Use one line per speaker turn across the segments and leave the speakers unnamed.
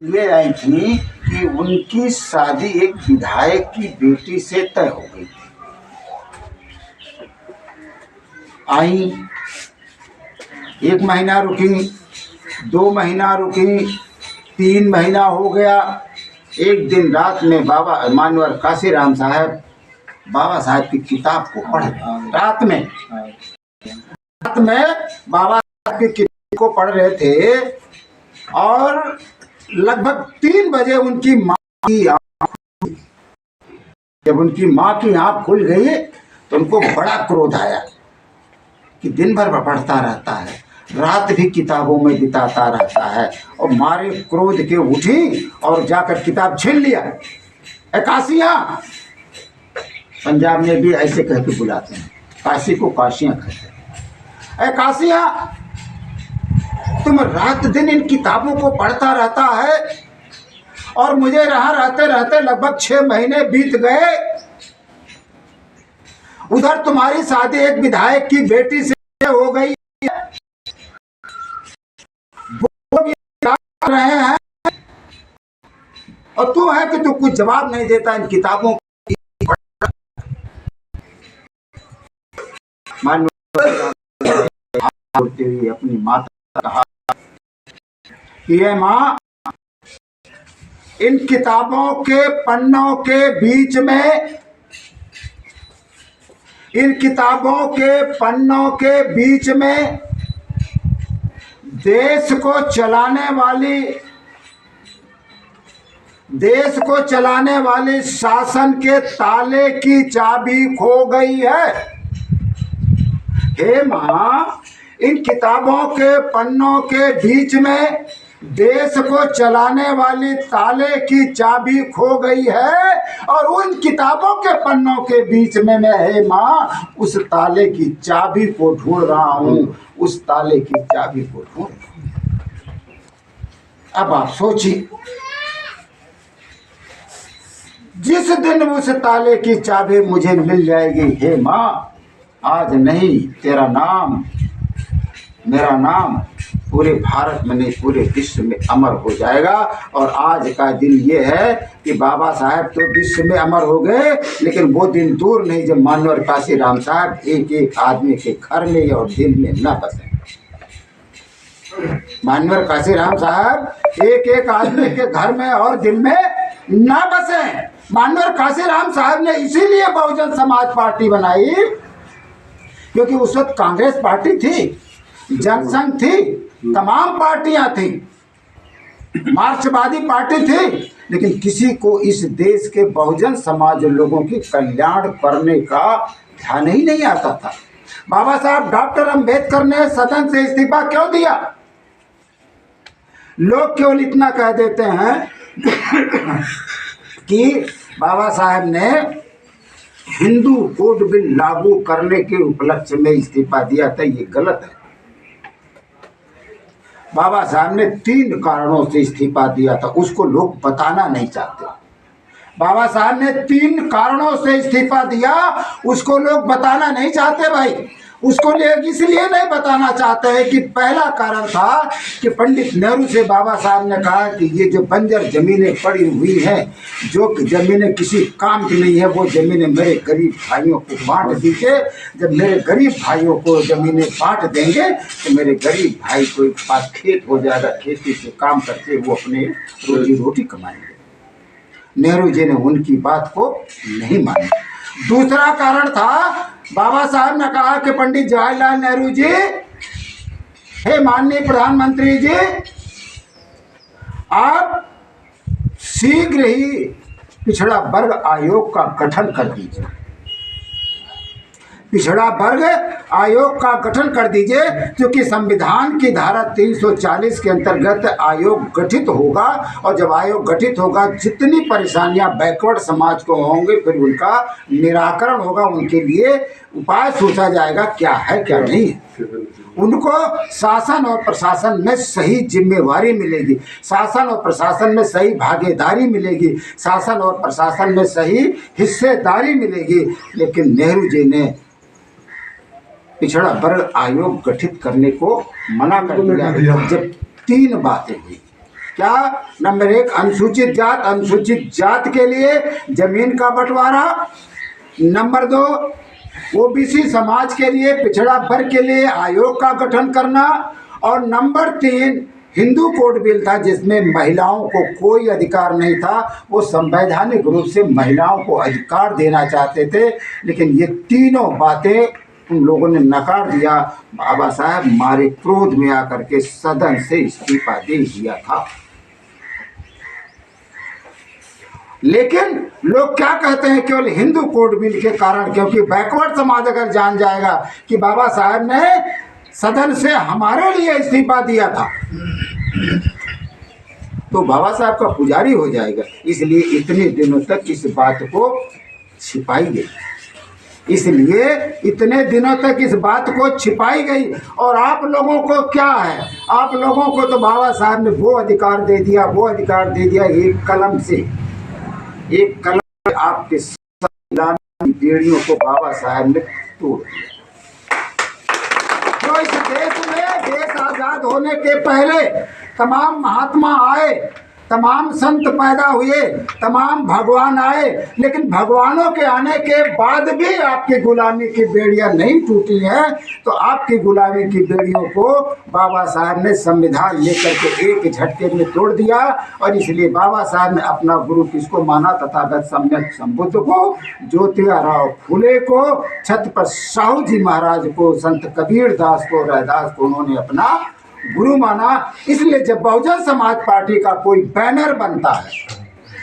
ये आई थी कि उनकी शादी एक विधायक की बेटी से तय हो गई थी। आई, 1 महीना रुकी, 2 महीना रुकी, 3 महीना हो गया। एक दिन रात में बाबा मानवर काशीराम साहब बाबा साहब की किताब को पढ़ रहे। रात में बाबा साहब की किताब को पढ़ रहे थे और लगभग 3 बजे उनकी माँ की आँख, जब उनकी माँ की आँख खुल गई तो उनको बड़ा क्रोध आया कि दिन भर पढ़ता रहता है, रात भी किताबों में बिताता रहता है। और मारे क्रोध के उठी और जाकर किताब छीन लिया। काशियाँ, पंजाब में भी ऐसे कह के बुलाते हैं, काशी को काशियाँ कहते हैं। काशियाँ, तुम रात दिन इन किताबों को पढ़ता रहता है और मुझे यहाँ रहते रहते लगभग 6 महीने बीत गए। उधर तुम्हारी शादी एक विधायक की बेटी से हो गई, वो भी रहे हैं और तू है कि तू कुछ जवाब नहीं देता इन किताबों की। बोलते हुए अपनी माता कहा कि ये माँ, इन किताबों के पन्नों के बीच में, इन किताबों के पन्नों के बीच में देश को चलाने वाली शासन के ताले की चाबी खो गई है। हे माँ, इन किताबों के पन्नों के बीच में देश को चलाने वाली ताले की चाबी खो गई है और उन किताबों के पन्नों के बीच में मैं, हे माँ, उस ताले की चाबी को ढूंढ रहा हूँ, उस ताले की चाबी को ढूंढ रहा हूँ। अब आप सोचिए, जिस दिन उस ताले की चाबी मुझे मिल जाएगी, हे माँ, आज नहीं तेरा नाम, मेरा नाम पूरे भारत में नहीं पूरे विश्व में अमर हो जाएगा। और आज का दिन ये है कि बाबा साहब तो विश्व में अमर हो गए, लेकिन वो दिन दूर नहीं जब मानवर काशीराम साहब एक एक आदमी के घर में और दिल में न बसे। मानवर काशीराम साहब एक एक आदमी के घर में और दिल में न बसे। मानवर काशीराम साहब ने इसीलिए बहुजन समाज पार्टी बनाई, क्योंकि उस वक्त कांग्रेस पार्टी थी, जनसंघ थी, तमाम पार्टियां थी, मार्क्सवादी पार्टी थी, लेकिन किसी को इस देश के बहुजन समाज लोगों की कल्याण करने का ध्यान ही नहीं आता था। बाबा साहब डॉक्टर अंबेडकर ने सदन से इस्तीफा क्यों दिया? लोग केवल इतना कह देते हैं कि बाबा साहब ने हिंदू कोड बिल लागू करने के उपलक्ष्य में इस्तीफा दिया था। ये गलत है। बाबा साहब ने 3 कारणों से इस्तीफा दिया था, उसको लोग बताना नहीं चाहते। बाबा साहब ने 3 कारणों से इस्तीफा दिया, उसको लोग बताना नहीं चाहते भाई। उसको लोग इसलिए नहीं बताना चाहते हैं कि पहला कारण था कि पंडित नेहरू से बाबा साहब ने कहा कि ये जो बंजर जमीनें पड़ी हुई हैं, जो जमीनें किसी काम की नहीं है, वो जमीनें मेरे गरीब भाइयों को बांट दीजिए। जब मेरे गरीब भाइयों को जमीनें बांट देंगे तो मेरे गरीब भाई को एक पास खेत हो जाएगा, खेती से काम करके वो अपने रोजी रोटी कमाएंगे। नेहरू जी ने उनकी बात को नहीं माना। दूसरा कारण था, बाबा साहब ने कहा कि पंडित जवाहरलाल नेहरू जी, हे माननीय प्रधानमंत्री जी, आप शीघ्र ही पिछड़ा वर्ग आयोग का गठन कर दीजिए। पिछड़ा वर्ग आयोग का गठन कर दीजिए, क्योंकि संविधान की धारा 340 के अंतर्गत आयोग गठित होगा और जब आयोग गठित होगा, जितनी परेशानियां बैकवर्ड समाज को होंगे फिर उनका निराकरण होगा, उनके लिए उपाय सोचा जाएगा, क्या है क्या नहीं है। उनको शासन और प्रशासन में सही जिम्मेवारी मिलेगी, शासन और प्रशासन में सही भागीदारी मिलेगी, शासन और प्रशासन में सही हिस्सेदारी मिलेगी। लेकिन नेहरू जी ने पिछड़ा वर्ग आयोग गठित करने को मना कर दिया। जब 3 बातें हुई, क्या? नंबर 1 अनुसूचित जात के लिए जमीन का बंटवारा। नंबर 2 ओबीसी समाज के लिए, पिछड़ा वर्ग के लिए आयोग का गठन करना। और नंबर 3 हिंदू कोड बिल था जिसमें महिलाओं को कोई अधिकार नहीं था। वो संवैधानिक रूप से महिलाओं को अधिकार देना चाहते थे, लेकिन ये तीनों बातें उन लोगों ने नकार दिया। बाबा साहब मारे क्रोध में आकर के सदन से इस्तीफा दे दिया था। लेकिन लोग क्या कहते हैं, केवल हिंदू कोड बिल के कारण, क्योंकि बैकवर्ड समाज अगर जान जाएगा कि बाबा साहब ने सदन से हमारे लिए इस्तीफा दिया था, तो बाबा साहब का पुजारी हो जाएगा। इसलिए इतने दिनों तक इस बात को छिपाई गई, इसलिए इतने दिनों तक इस बात को छिपाई गई। और आप लोगों को क्या है, आप लोगों को तो बाबा साहब ने वो अधिकार दे दिया, वो अधिकार दे दिया, एक कलम से, एक कलम से आपके बेड़ियों को बाबा साहब ने तोड़ दिया। जो इस देश में, देश आजाद होने के पहले तमाम महात्मा आए, तमाम संत पैदा हुए, तमाम भगवान आए, लेकिन भगवानों के आने के बाद भी आपकी गुलामी की बेड़ियां नहीं टूटी हैं। तो आपकी गुलामी की बेड़ियों को बाबा साहब ने संविधान लेकर के एक झटके में तोड़ दिया। और इसलिए बाबा साहब ने अपना गुरु किसको माना? तथागत सम्यक संबुद्ध को, ज्योतिराव फूले को, छत्रपति साहू जी महाराज को, संत कबीर दास को, रैदास को उन्होंने अपना गुरु माना। इसलिए जब बहुजन समाज पार्टी का कोई बैनर बनता है,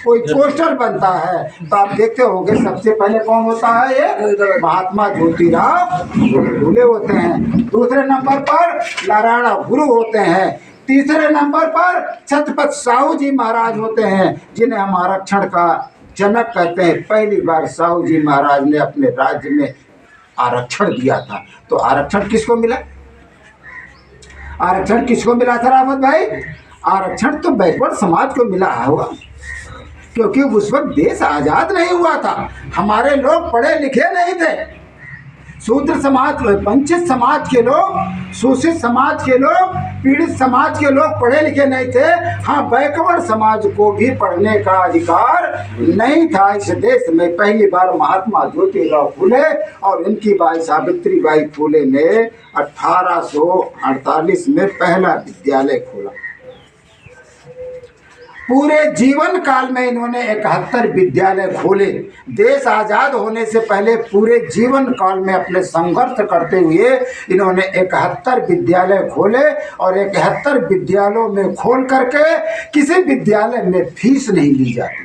कोई पोस्टर बनता है, तो आप देखते होंगे सबसे पहले कौन होता है? ये महात्मा ज्योतिराव फूले होते हैं। दूसरे नंबर पर नारायण गुरु होते हैं। तीसरे नंबर पर छत्रपति साहू जी महाराज होते हैं, जिन्हें हम आरक्षण का जनक कहते हैं। पहली बार साहू जी महाराज ने अपने राज्य में आरक्षण दिया था। तो आरक्षण किसको मिला? आरक्षण किसको मिला था रावत भाई? आरक्षण तो बैकवर्ड समाज को मिला होगा, क्योंकि उस वक्त देश आजाद नहीं हुआ था, हमारे लोग पढ़े लिखे नहीं थे। शूद्र समाज, वंचित समाज के लोग, शोषित समाज के लोग, पीड़ित समाज के लोग पढ़े लिखे नहीं थे। हाँ, बैकवर्ड समाज को भी पढ़ने का अधिकार नहीं था इस देश में। पहली बार महात्मा ज्योतिराव फूले और इनकी बाई सावित्री बाई फूले ने 1848 में पहला विद्यालय खोला। पूरे जीवन काल में इन्होंने 71 विद्यालय खोले। देश आज़ाद होने से पहले पूरे जीवन काल में अपने संघर्ष करते हुए इन्होंने 71 विद्यालय खोले। और 71 विद्यालयों में खोल करके किसी विद्यालय में फीस नहीं ली जाती थी,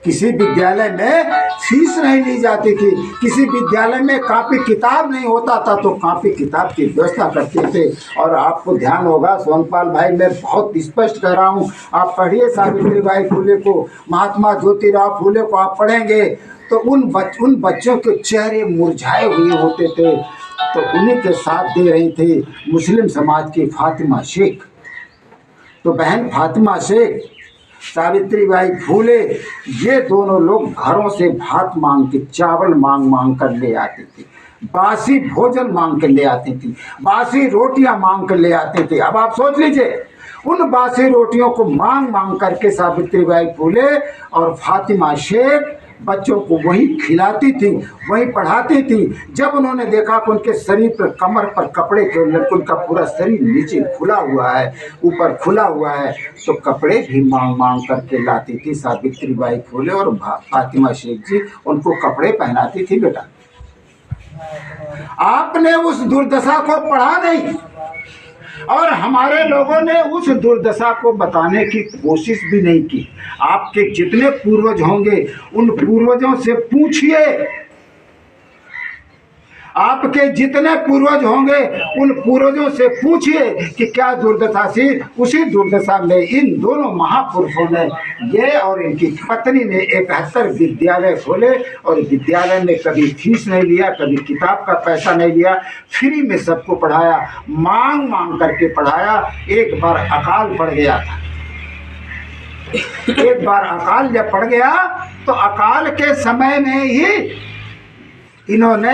किसी विद्यालय में फीस नहीं ली जाती थी। किसी विद्यालय में कापी किताब नहीं होता था तो कापी किताब की व्यवस्था करते थे। और आपको ध्यान होगा सोनपाल भाई, मैं बहुत स्पष्ट कह रहा हूँ, आप पढ़िए सावित्री बाई फूले को, महात्मा ज्योतिराव फूले को आप पढ़ेंगे तो उन बच्चों के चेहरे मुरझाए हुए होते थे। तो उन्हीं के साथ दे रही थी मुस्लिम समाज की फातिमा शेख। तो बहन फातिमा शेख, सावित्री बाई फूले, ये दोनों लोग घरों से भात मांग के, चावल मांग कर ले आती थी, बासी भोजन मांग कर ले आती थी, बासी रोटियां मांग कर ले आती थी। अब आप सोच लीजिए, उन बासी रोटियों को मांग करके सावित्री बाई फूले और फातिमा शेख बच्चों को वहीं खिलाती थी, वहीं पढ़ाती थी। जब उन्होंने देखा कि उनके शरीर पर, कमर पर कपड़े के, उनका पूरा शरीर नीचे खुला हुआ है, ऊपर खुला हुआ है, तो कपड़े भी मांग करके लाती थी सावित्री बाई फूले। और फातिमा शेख जी उनको कपड़े पहनाती थी। बेटा, आपने उस दुर्दशा को पढ़ा नहीं, और हमारे लोगों ने उस दुर्दशा को बताने की कोशिश भी नहीं की। आपके जितने पूर्वज होंगे उन पूर्वजों से पूछिए, आपके जितने पूर्वज होंगे उन पूर्वजों से पूछिए कि क्या दुर्दशा थी। उसी दुर्दशा में इन दोनों महापुरुषों ने, ये और इनकी पत्नी ने 71 विद्यालय खोले। और विद्यालय में कभी फीस नहीं लिया, कभी किताब का पैसा नहीं लिया, फ्री में सबको पढ़ाया, मांग करके पढ़ाया। एक बार अकाल पड़ गया था, एक बार अकाल जब पड़ गया तो अकाल के समय में ही इन्होंने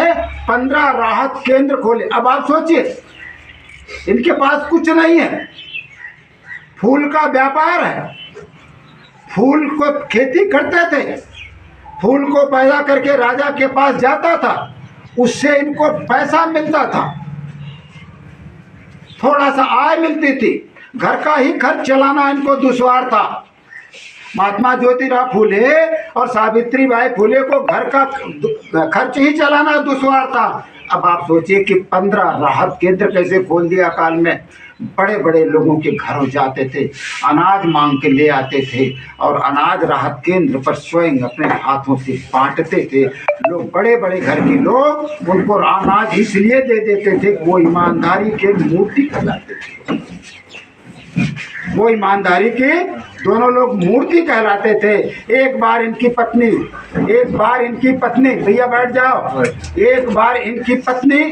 15 राहत केंद्र खोले। अब आप सोचिए, इनके पास कुछ नहीं है, फूल का व्यापार है, फूल को खेती करते थे, फूल को पैदा करके राजा के पास जाता था, उससे इनको पैसा मिलता था, थोड़ा सा आय मिलती थी, घर का ही खर्च चलाना इनको दुश्वार था। महात्मा ज्योतिराव फूले और सावित्रीबाई फूले को घर का खर्च ही चलाना दुश्वार था। अब आप सोचिए कि 15 राहत केंद्र कैसे खोल दिया काल में। बड़े बड़े लोगों के घरों जाते थे, अनाज मांग के ले आते थे और अनाज राहत केंद्र पर स्वयं अपने हाथों से बांटते थे। लोग, बड़े बड़े घर के लोग उनको अनाज इसलिए दे देते थे, वो ईमानदारी के मूर्ति कहलाते थे। वो ईमानदारी के दोनों लोग मूर्ति कहलाते थे। एक बार इनकी पत्नी भैया बैठ जाओ, एक बार इनकी पत्नी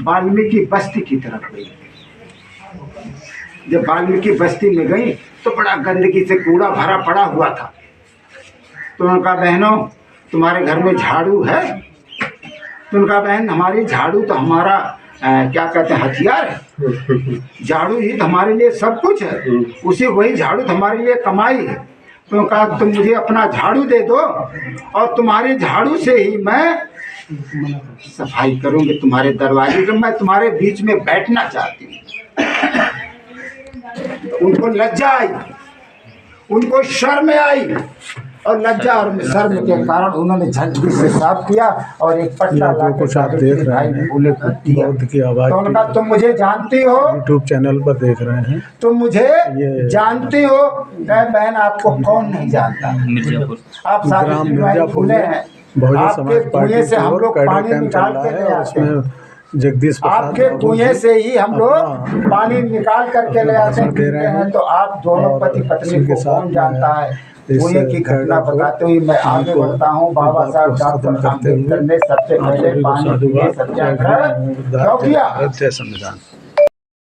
वाल्मीकि बस्ती की तरफ गई। जब वाल्मीकि बस्ती में गई तो बड़ा गंदगी से कूड़ा भरा पड़ा हुआ था। तो उन्होंने कहा, बहनों तुम्हारे घर में झाड़ू है? तो उन्होंने कहा, बहन हमारी झाड़ू तो हमारा क्या कहते हैं, हथियार है। झाड़ू ही तो हमारे लिए सब कुछ है, उसी वही झाड़ू तो हमारे लिए कमाई है। तो कहा, तुम मुझे अपना झाड़ू दे दो और तुम्हारे झाड़ू से ही मैं सफाई करूंगी तुम्हारे दरवाजे पे, मैं तुम्हारे बीच में बैठना चाहती हूँ। उनको लज्जा आई, उनको शर्म आई और लज्जा और शर्म के कारण उन्होंने झंझी से साफ किया और एक पटना ला के फूले को दिया। तो उनका, तुम मुझे जानती हो?
यूट्यूब चैनल पर देख रहे हैं।
तुम मुझे जानती हो? बहन आपको कौन नहीं जानता, आप सावित्रीबाई फूले हैं। आपके कुएं से हम लोग पानी निकाल के ले आते हैं,
जगदीश
आपके कुएं से ही हम लोग पानी निकाल करके ले आते हैं। तो आप दोनों पति पत्नी को कौन जानता है? कुएं की घटना बताते हुए मैं आगे बढ़ता हूँ। बाबा साहब डॉक्टर अम्बेडकर ने सबसे पहले पानी के लिए सत्याग्रह क्यों किया?
संविधान